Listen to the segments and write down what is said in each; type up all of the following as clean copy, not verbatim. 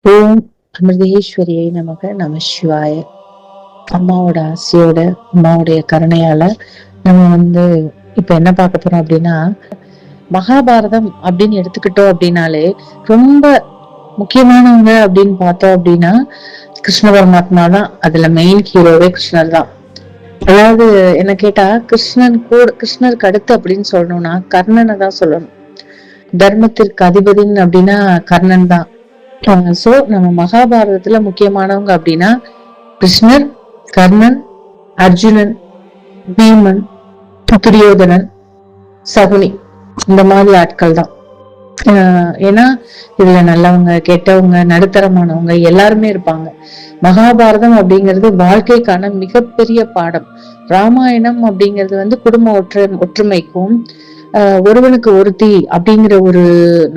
ஓம் அமிர்தேஸ்வரியை நம சிவாய. அம்மாவோட ஆசையோட அம்மாவுடைய கருணையால நம்ம இப்ப என்ன பார்க்க போறோம் அப்படின்னா, மகாபாரதம் அப்படின்னு எடுத்துக்கிட்டோம் அப்படின்னாலே ரொம்ப முக்கியமானவங்க அப்படின்னு பார்த்தோம் அப்படின்னா கிருஷ்ண பரமாத்மா தான். அதுல மெயின் ஹீரோவே கிருஷ்ணர் தான். அதாவது என்ன கேட்டா கிருஷ்ணருக்கு அடுத்து அப்படின்னு சொல்லணும்னா கர்ணனை தான் சொல்லணும். தர்மத்திற்கு அதிபதின் அப்படின்னா கர்ணன் தான். சோ நம்ம மகாபாரதத்துல முக்கியமானவங்க அப்படின்னா கிருஷ்ணர், கர்ணன், அர்ஜுனன், பீமன், துரியோதனன், சகுனி, இந்த மாதிரி ஆட்கள் தான். ஏன்னா இதுல நல்லவங்க, கெட்டவங்க, நடுத்தரமானவங்க எல்லாருமே இருப்பாங்க. மகாபாரதம் அப்படிங்கிறது வாழ்க்கைக்கான மிகப்பெரிய பாடம். ராமாயணம் அப்படிங்கிறது குடும்ப ஒற்றுமைக்கும் ஒருவனுக்கு ஒருத்தி அப்படிங்கிற ஒரு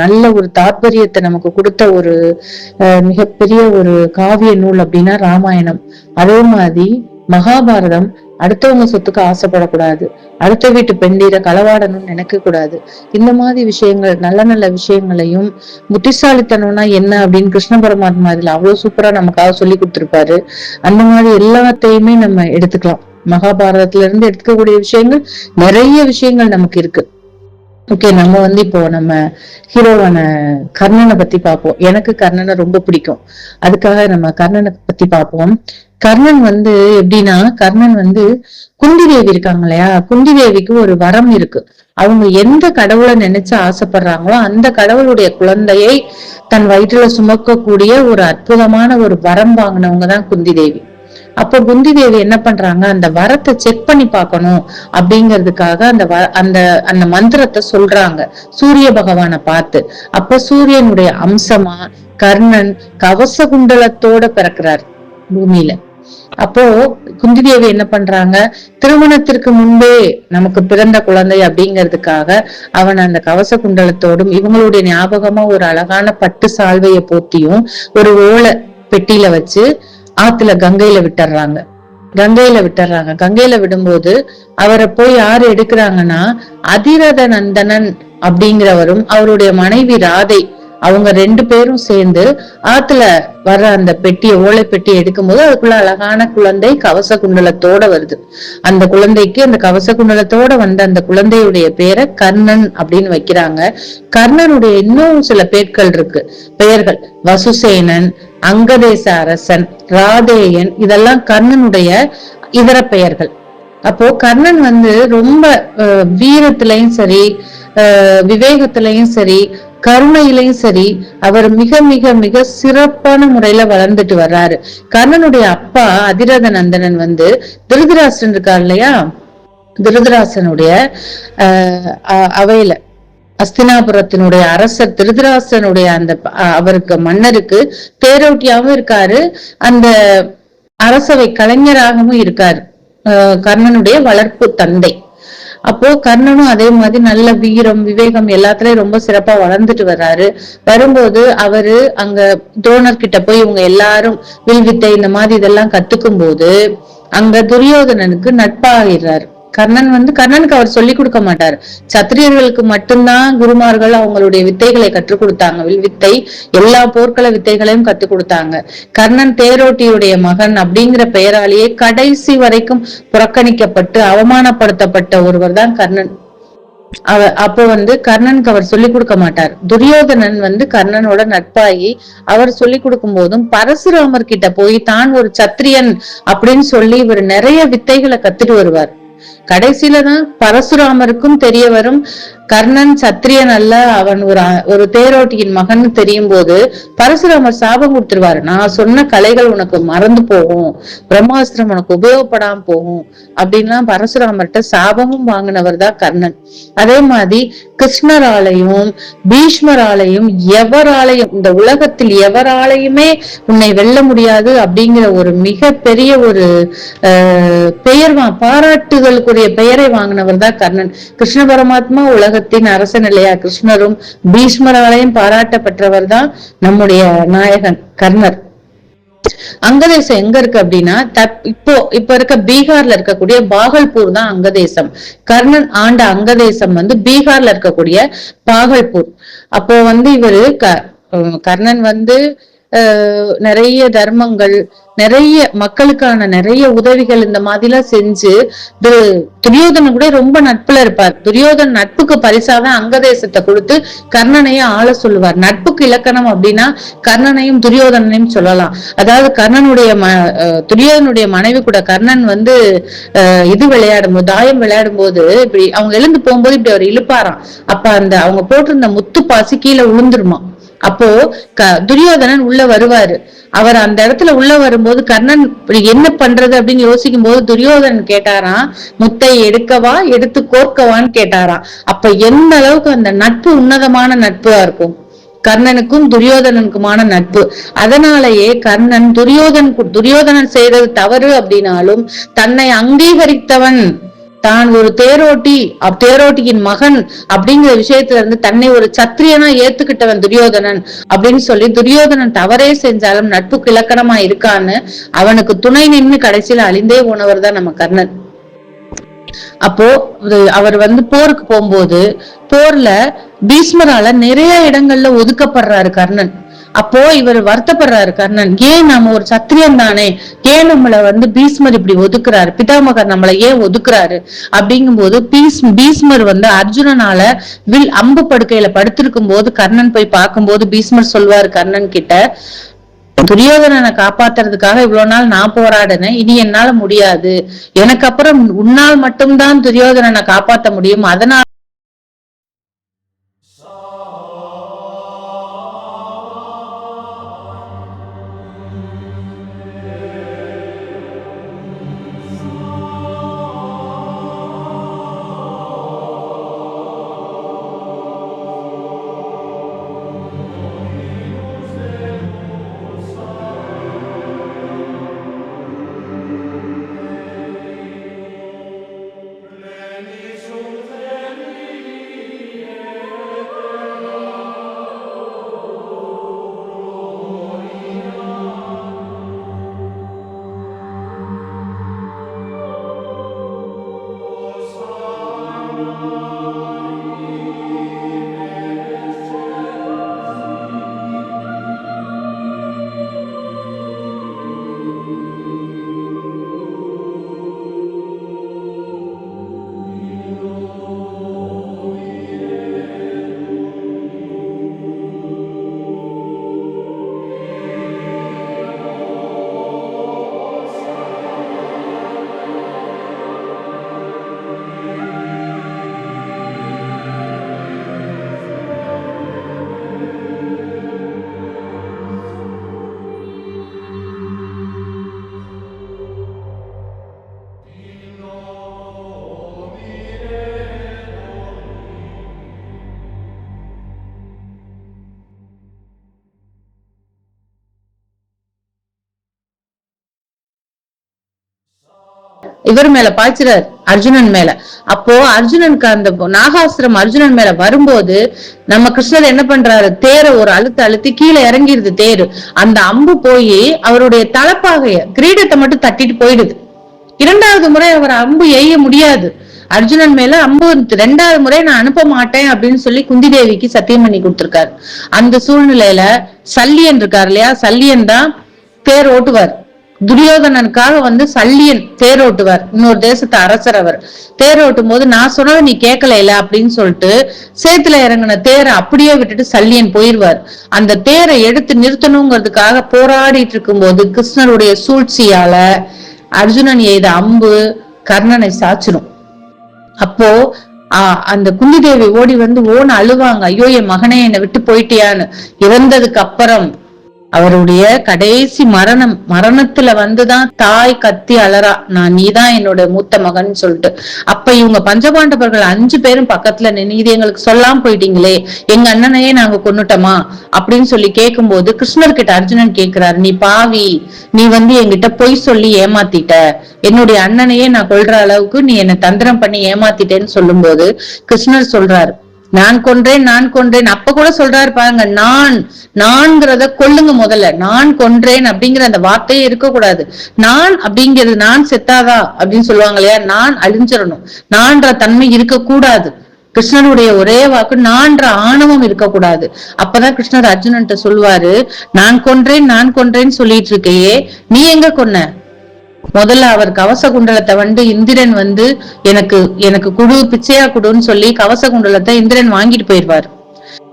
நல்ல ஒரு தாற்பயத்தை நமக்கு கொடுத்த ஒரு மிகப்பெரிய ஒரு காவிய நூல் அப்படின்னா ராமாயணம். அதே மாதிரி மகாபாரதம் அடுத்தவங்க சொத்துக்கு ஆசைப்படக்கூடாது, அடுத்த வீட்டு பெண்டீரை களவாடணும்னு நினைக்க கூடாது. இந்த மாதிரி விஷயங்கள், நல்ல நல்ல விஷயங்களையும், புத்திசாலித்தனம்னா என்ன அப்படின்னு கிருஷ்ண பரமாத்மா இதுல அவ்வளவு சூப்பரா நமக்காக சொல்லி கொடுத்திருப்பாரு. அந்த மாதிரி எல்லாத்தையுமே நம்ம எடுத்துக்கலாம். மகாபாரதத்துல இருந்து எடுத்துக்கக்கூடிய விஷயங்கள் நிறைய விஷயங்கள் நமக்கு இருக்கு. ஓகே, நம்ம இப்போ நம்ம ஹீரோவான கர்ணனை பத்தி பார்ப்போம். எனக்கு கர்ணனை ரொம்ப பிடிக்கும், அதுக்காக நம்ம கர்ணனை பத்தி பார்ப்போம். கர்ணன் எப்படின்னா, கர்ணன் குந்தி தேவி இருக்காங்க இல்லையா, குந்தி தேவிக்கு ஒரு வரம் இருக்கு. அவங்க எந்த கடவுளை நினைச்சு ஆசைப்படுறாங்களோ அந்த கடவுளுடைய குழந்தையை தன் வயிற்றுல சுமக்கக்கூடிய ஒரு அற்புதமான ஒரு வரம் வாங்கினவங்கதான் குந்தி தேவி. அப்ப குந்தி தேவி என்ன பண்றாங்க, அந்த வரத்தை செக் பண்ணி பார்க்கணும் அப்படிங்கிறதுக்காக அந்த அந்த மந்திரத்தை சொல்றாங்க சூரிய பகவானை பார்த்து. அப்ப சூரியனுடைய அம்சமா கர்ணன் கவச குண்டலத்தோட பிறக்கிறார் பூமியில. அப்போ குந்தி தேவி என்ன பண்றாங்க, திருமணத்திற்கு முன்பே நமக்கு பிறந்த குழந்தை அப்படிங்கிறதுக்காக அவன் அந்த கவச குண்டலத்தோடும் இவங்களுடைய ஞாபகமா ஒரு அழகான பட்டு சால்வைய போத்தியும் ஒரு ஓலை பெட்டியில வச்சு ஆத்துல கங்கையில விட்டுறாங்க. கங்கையில விடும்போது அவரை போய் யாரு எடுக்கிறாங்கன்னா, அதிரத நந்தனன் அப்படிங்கிறவரும் அவருடைய மனைவி ராதை, அவங்க 2 பேரும் சேர்ந்து ஆத்துல வர்ற அந்த பெட்டியை, ஓலை பெட்டியை எடுக்கும்போது அதுக்குள்ள அழகான குழந்தை கவச குண்டலத்தோட வருது. அந்த குழந்தைக்கு, அந்த கவச குண்டலத்தோட வந்த அந்த குழந்தையுடைய பேரை கர்ணன் அப்படின்னு வைக்கிறாங்க. கர்ணனுடைய இன்னும் சில பெயர்கள் வசுசேனன், அங்கதேச அரசன், ராதேயன், இதெல்லாம் கர்ணனுடைய இதர பெயர்கள். அப்போ கர்ணன் ரொம்ப வீரத்திலையும் சரி, விவேகத்திலையும் சரி, கருணையிலையும் சரி, அவர் மிக மிக மிக சிறப்பான முறையில வளர்ந்துட்டு வர்றாரு. கர்ணனுடைய அப்பா அதிரத நந்தனன் திருதராஷ்டிரன் இருக்கார் இல்லையா, திருதராஷ்டிரனுடைய அவையில அஸ்தினாபுரத்தினுடைய அரசர் திருதராஷ்டிரனுடைய அந்த அவருக்கு மன்னருக்கு தேரோட்டியாவும் இருக்காரு, அந்த அரசவை கலைஞராகவும் இருக்காரு, கர்ணனுடைய வளர்ப்பு தந்தை. அப்போ கர்ணனும் அதே மாதிரி நல்ல வீரம், விவேகம் எல்லாத்துலயும் ரொம்ப சிறப்பா வளர்ந்துட்டு வர்றாரு. வரும்போது அவரு அங்க துரோணர் கிட்ட போய் இவங்க எல்லாரும் வில்வித்தை இந்த மாதிரி இதெல்லாம் கத்துக்கும் போது அங்க துரியோதனனுக்கு நட்பாகிறாரு. கர்ணனுக்கு அவர் சொல்லி கொடுக்க மாட்டாரு. சத்திரியர்களுக்கு மட்டும்தான் குருமார்கள் அவங்களுடைய வித்தைகளை கற்றுக் கொடுத்தாங்க. வில்வித்தை, எல்லா போர்க்கள வித்தைகளையும் கத்துக் கொடுத்தாங்க. கர்ணன் தேரோட்டியுடைய மகன் அப்படிங்கிற பெயராலேயே கடைசி வரைக்கும் புறக்கணிக்கப்பட்டு அவமானப்படுத்தப்பட்ட ஒருவர் தான் கர்ணன். அப்போ கர்ணனுக்கு அவர் சொல்லிக் கொடுக்க மாட்டார். துரியோதனன் கர்ணனோட நட்பாகி அவர் சொல்லிக் கொடுக்கும் போதும் பரசுராமர் கிட்ட போய் தான் ஒரு சத்திரியன் அப்படின்னு சொல்லி இவர் நிறைய வித்தைகளை கத்துட்டு வருவார். கடைசியில தான் பரசுராமருக்கும் தெரிய வரும் கர்ணன் சத்திரியன் அல்ல, அவன் ஒரு தேரோட்டியின் மகன் தெரியும் போது பரசுராமர் சாபம் கொடுத்துருவாரு. நான் சொன்ன கலைகள் உனக்கு மறந்து போகும், பிரம்மாஸ்திரம் உனக்கு உபயோகப்படாம போகும் அப்படின்லாம் பரசுராமர்கிட்ட சாபமும் வாங்கினவர் தான் கர்ணன். அதே மாதிரி கிருஷ்ணராலையும் பீஷ்மராலையும் எவராலையும், இந்த உலகத்தில் எவராலையுமே உன்னை வெல்ல முடியாது அப்படிங்கிற ஒரு மிக பெரிய ஒரு பாராட்டுதலுக்குரிய பெயரை வாங்கினவர் தான் கர்ணன். கிருஷ்ண பரமாத்மா உலகத்தின் அரசன் இல்லையா, கிருஷ்ணரும் பீஷ்மராலையும் பாராட்டப்பட்டவர் தான் நம்முடைய நாயகன் கர்ணர். அங்கதேசம் எங்க இருக்கு அப்படின்னா, இப்ப இருக்க பீகார்ல இருக்கக்கூடிய பாகல்பூர் தான் அங்கதேசம். கர்ணன் ஆண்ட அங்கதேசம் பீகார்ல இருக்கக்கூடிய பாகல்பூர். அப்போ இவரு கர்ணன் நிறைய தர்மங்கள், நிறைய மக்களுக்கான நிறைய உதவிகள் இந்த மாதிரிலாம் செஞ்சு துரியோதனன் கூட ரொம்ப நட்புல இருப்பார். துரியோதன் நட்புக்கு பரிசாதான் அங்க தேசத்தை கொடுத்து கர்ணனையும் ஆள சொல்லுவார். நட்புக்கு இலக்கணம் அப்படின்னா கர்ணனையும் துரியோதனனையும் சொல்லலாம். அதாவது கர்ணனுடைய துரியோதனுடைய மனைவி கூட கர்ணன் வந்து இது விளையாடும் போது, தாயம் விளையாடும் போது இப்படி அவங்க எழுந்து போகும்போது இப்படி அவர் இழுப்பாராம். அப்ப அந்த அவங்க போட்டிருந்த முத்து பாசி கீழே விழுந்துருமா. அப்போ துரியோதனன் உள்ள வருவாரு. அவர் அந்த இடத்துல உள்ள வரும்போது கர்ணன் என்ன பண்றது அப்படின்னு யோசிக்கும் போது துரியோதனன் கேட்டாராம், முத்தை எடுக்கவா எடுத்து கோர்க்கவான்னு கேட்டாராம். அப்ப எந்த அளவுக்கு அந்த நட்பு உன்னதமான நட்பா இருக்கும், கர்ணனுக்கும் துரியோதனனுக்குமான நட்பு. அதனாலேயே கர்ணன் துரியோதனன் செய்யறது தவறு அப்படின்னாலும் தன்னை அங்கீகரித்தவன், தான் ஒரு தேரோட்டியின் மகன் அப்படிங்கிற விஷயத்துல இருந்து தன்னை ஒரு சத்திரியனா ஏத்துக்கிட்டவன் துரியோதனன் அப்படின்னு சொல்லி துரியோதனன் தவறே செஞ்சாலும் நட்புக்கு இலக்கணமா இருக்கான்னு அவனுக்கு துணை நின்று கடைசியில அழிந்தே போனவர் தான் நம்ம கர்ணன். அப்போ அவர் வந்து போருக்கு போகும்போது போர்ல பீஷ்மரால நிறைய இடங்கள்ல ஒதுக்கப்படுறாரு கர்ணன். அப்போ இவர் வருத்தப்படுறாரு கர்ணன், ஏன் நம்ம ஒரு சத்திரியன் தானே, ஏன் நம்மள வந்து பீஷ்மர் இப்படி ஒதுக்குறாரு, பிதாமகர் நம்மள ஏன் ஒதுக்குறாரு அப்படிங்கும் போது பீஷ்மர் வந்து அர்ஜுனனால அம்பு படுக்கையில படுத்திருக்கும் போது கர்ணன் போய் பார்க்கும்போது பீஷ்மர் சொல்வாரு கர்ணன் கிட்ட, துரியோதனனை காப்பாத்துறதுக்காக இவ்வளவு நாள் நான் போராடினேன், இனி என்னால முடியாது, எனக்கு அப்புறம் உன்னால் மட்டும்தான் துரியோதனனை காப்பாற்ற முடியும், அதனால இவர் மேல பாய்ச்சிறாரு அர்ஜுனன் மேல. அப்போ அர்ஜுனனுக்கு அந்த நாகாஸ்திரம் அர்ஜுனன் மேல வரும்போது நம்ம கிருஷ்ணர் என்ன பண்றாரு, தேர ஒரு அழுத்தி கீழே இறங்கிடுது தேரு. அந்த அம்பு போய் அவருடைய தலப்பாகைய கிரீடத்தை மட்டும் தட்டிட்டு போயிடுது. இரண்டாவது முறை அவர் அம்பு எய்ய முடியாது. அர்ஜுனன் மேல அம்பு ரெண்டாவது முறை நான் அனுப்ப மாட்டேன் அப்படின்னு சொல்லி குந்தி தேவிக்கு சத்தியம் பண்ணி கொடுத்திருக்காரு. அந்த சூழ்நிலையில சல்லியன் இருக்காரு இல்லையா, சல்லியன் தான் தேர் ஓட்டுவார். துரியோதனனுக்காக வந்து சல்லியன் தேரோட்டுவார், இன்னொரு தேசத்து அரசர். அவர் தேரோட்டும் போது நான் சொன்னதை நீ கேட்கல அப்படின்னு சொல்லிட்டு சேத்துல இறங்கின தேரை அப்படியே விட்டுட்டு சல்லியன் போயிருவார். அந்த தேரை எடுத்து நிறுத்தணுங்கிறதுக்காக போராடிட்டு இருக்கும் போது கிருஷ்ணருடைய சூழ்ச்சியால அர்ஜுனன் எய்த அம்பு கர்ணனை சாச்சிரும். அப்போ அந்த குந்தி தேவி ஓடி வந்து ஓன அழுவாங்க, ஐயோ என் மகனே என்னை விட்டு போயிட்டியான்னு. இறந்ததுக்கு அப்புறம் அவருடைய கடைசி மரணத்துல வந்துதான் தாய் கத்தி அலறா, நான் நீதான் என்னோட மூத்த மகன் சொல்லிட்டு. அப்ப இவங்க பஞ்சபாண்டவர்கள் 5 பேரும் பக்கத்துல நின்று எங்களுக்கு சொல்லாம போயிட்டீங்களே, எங்க அண்ணனையே நாங்க கொன்னுட்டோமா அப்படின்னு சொல்லி கேட்கும் போது கிருஷ்ணர் கிட்ட அர்ஜுனன் கேட்கிறாரு, நீ பாவி, நீ வந்து என்கிட்ட பொய் சொல்லி ஏமாத்திட்ட, என்னுடைய அண்ணனையே நான் கொல்ற அளவுக்கு நீ என்னை தந்திரம் பண்ணி ஏமாத்திட்டேன்னு சொல்லும் போது கிருஷ்ணர் சொல்றாரு, நான் கொன்றேன் நான் கொன்றேன். அப்ப கூட சொல்றாரு பாருங்க, நான்கிறத கொல்லுங்க முதல்ல, நான் கொன்றேன் அப்படிங்கிற அந்த வார்த்தையே இருக்கக்கூடாது. நான் அப்படிங்கிறது நான் செத்தாதா அப்படின்னு சொல்லுவாங்க இல்லையா, நான் அழிஞ்சிடணும், நான்ற தன்மை இருக்க கூடாது. கிருஷ்ணருடைய ஒரே வாக்கு நான்ற ஆணவம் இருக்கக்கூடாது. அப்பதான் கிருஷ்ணர் அர்ஜுனன்ட்ட சொல்லுவாரு, நான் கொன்றேன்னு சொல்லிட்டு இருக்கையே, நீ எங்க கொன்ன? முதல்ல அவர் கவச குண்டலத்தை இந்திரன் எனக்கு குடு, பிச்சையா குடுன்னு சொல்லி கவச குண்டலத்தை இந்திரன் வாங்கிட்டு போயிருவாரு.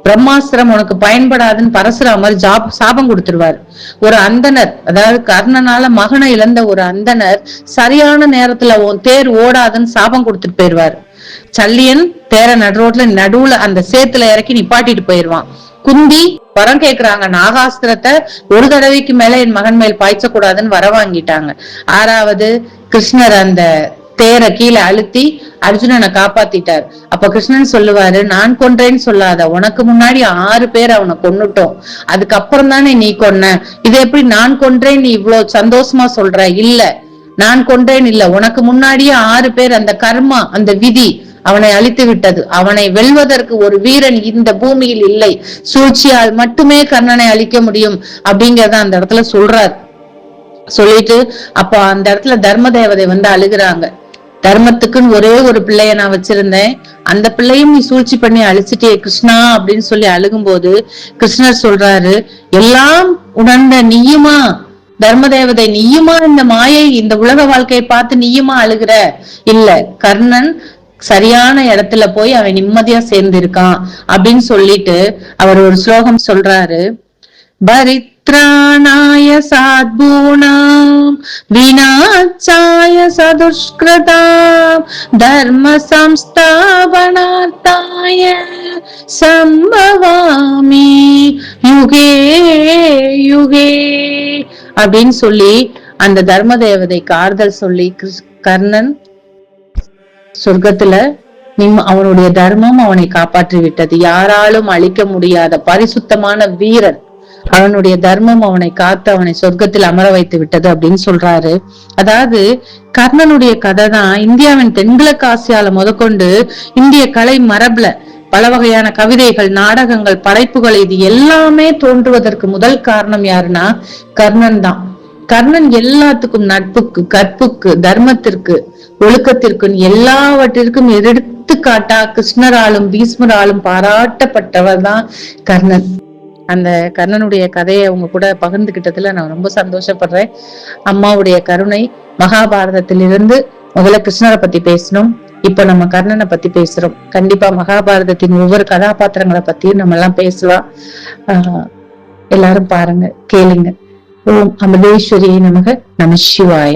பிரம்மாஸ்திரம் உனக்கு பயன்படாதுன்னு பரசுராமர் சாபம் கொடுத்துருவாரு. ஒரு அந்தனர், அதாவது கர்ணனால மகனை இழந்த ஒரு அந்தனர் சரியான நேரத்துல தேர் ஓடாதுன்னு சாபம் கொடுத்துட்டு போயிருவாரு. சல்லியன் தேர நடுவுல அந்த சேத்துல இறக்கி நிப்பாட்டிட்டு போயிருவான். குந்தி வரம் கேக்குறாங்க, நாகாஸ்திரத்தை ஒரு தடவைக்கு மேல என் மகன் மேல் பாய்ச்ச கூடாதுன்னு வர வாங்கிட்டாங்க. 6வது கிருஷ்ணர் அந்த தேர கீழே அழுத்தி அர்ஜுனனை காப்பாத்திட்டார். அப்ப கிருஷ்ணன் சொல்லுவாரு, நான் கொன்றேன்னு சொல்லாத, உனக்கு முன்னாடி 6 பேர் அவனை கொன்னுட்டோம், அதுக்கப்புறம் தானே நீ கொன்ன. இது எப்படி நான் கொன்றேன் நீ இவ்வளவு சந்தோஷமா சொல்ற? இல்ல, நான் கொன்றேன் இல்ல, உனக்கு முன்னாடியே 6 பேர், அந்த கர்மா, அந்த விதி அவனை அழித்து விட்டது. அவனை வெல்வதற்கு ஒரு வீரன் இந்த பூமியில் இல்லை, சூழ்ச்சியால் மட்டுமே கர்ணனை அழிக்க முடியும் அப்படிங்கறத அந்த இடத்துல சொல்றார். சொல்லிட்டு அப்ப அந்த இடத்துல தர்ம தேவதை அழுகுறாங்க. தர்மத்துக்குன்னு ஒரே ஒரு பிள்ளைய நான் வச்சிருந்தேன், அந்த பிள்ளையும் நீ சூழ்ச்சி பண்ணி அழிச்சிட்டே கிருஷ்ணா அப்படின்னு சொல்லி அழுகும் போது கிருஷ்ணர் சொல்றாரு, எல்லாம் உணர்ந்த நீயுமா தர்ம தேவதை, நீயுமா இந்த மாயை, இந்த உலக வாழ்க்கையை பார்த்து நீயுமா அழுகிற? இல்ல, கர்ணன் சரியான இடத்துல போய் அவன் நிம்மதியா சேர்ந்திருக்கான் அப்படின்னு சொல்லிட்டு அவர் ஒரு ஸ்லோகம் சொல்றாரு. பரித்ராணாய சாத்பூணாம் விநாசாய சதுஷ்கிருதாம் தர்ம சம்ஸ்தாபனார்த்தாய சம்பவாமி யுகே யுகே அப்படின்னு சொல்லி அந்த தர்ம தேவதைக்கு ஆறுதல் சொல்லி கர்ணன் சொர்க்கத்துல அவனுடைய தர்மம் அவனை காப்பாற்றி விட்டது. யாராலும் அழிக்க முடியாத பரிசுத்தமான வீரன், அவனுடைய தர்மம் அவனை காத்து அவனை சொர்க்கத்தில் அமர வைத்து விட்டது அப்படின்னு சொல்றாரு. அதாவது கர்ணனுடைய கதை தான் இந்தியாவின் தென்கிழக்கு ஆசியால முதற்கொண்டு இந்திய கலை மரபுல பல வகையான கவிதைகள், நாடகங்கள், படைப்புகள் இது எல்லாமே தோன்றுவதற்கு முதல் காரணம் யாருன்னா கர்ணன் தான். கர்ணன் எல்லாத்துக்கும், நட்புக்கு, கற்புக்கு, தர்மத்திற்கு, ஒழுக்கத்திற்கு, எல்லாவற்றிற்கும் எடுத்துக்காட்டா கிருஷ்ணராலும் பீஷ்மராலும் பாராட்டப்பட்டவர் தான் கர்ணன். அந்த கர்ணனுடைய கதையை அவங்க கூட பகிர்ந்துகிட்டதுல நான் ரொம்ப சந்தோஷப்படுறேன். அம்மாவுடைய கருணை. மகாபாரதத்திலிருந்து முதல்ல கிருஷ்ணரை பத்தி பேசணும், இப்ப நம்ம கர்ணனை பத்தி பேசுறோம். கண்டிப்பா மகாபாரதத்தின் ஒவ்வொரு கதாபாத்திரங்களை பத்தியும் நம்ம எல்லாம் பேசலாம். எல்லாரும் பாருங்க, கேளுங்க. ஓம் அமிர்தேஸ்வரியை நமக. நம சிவாய.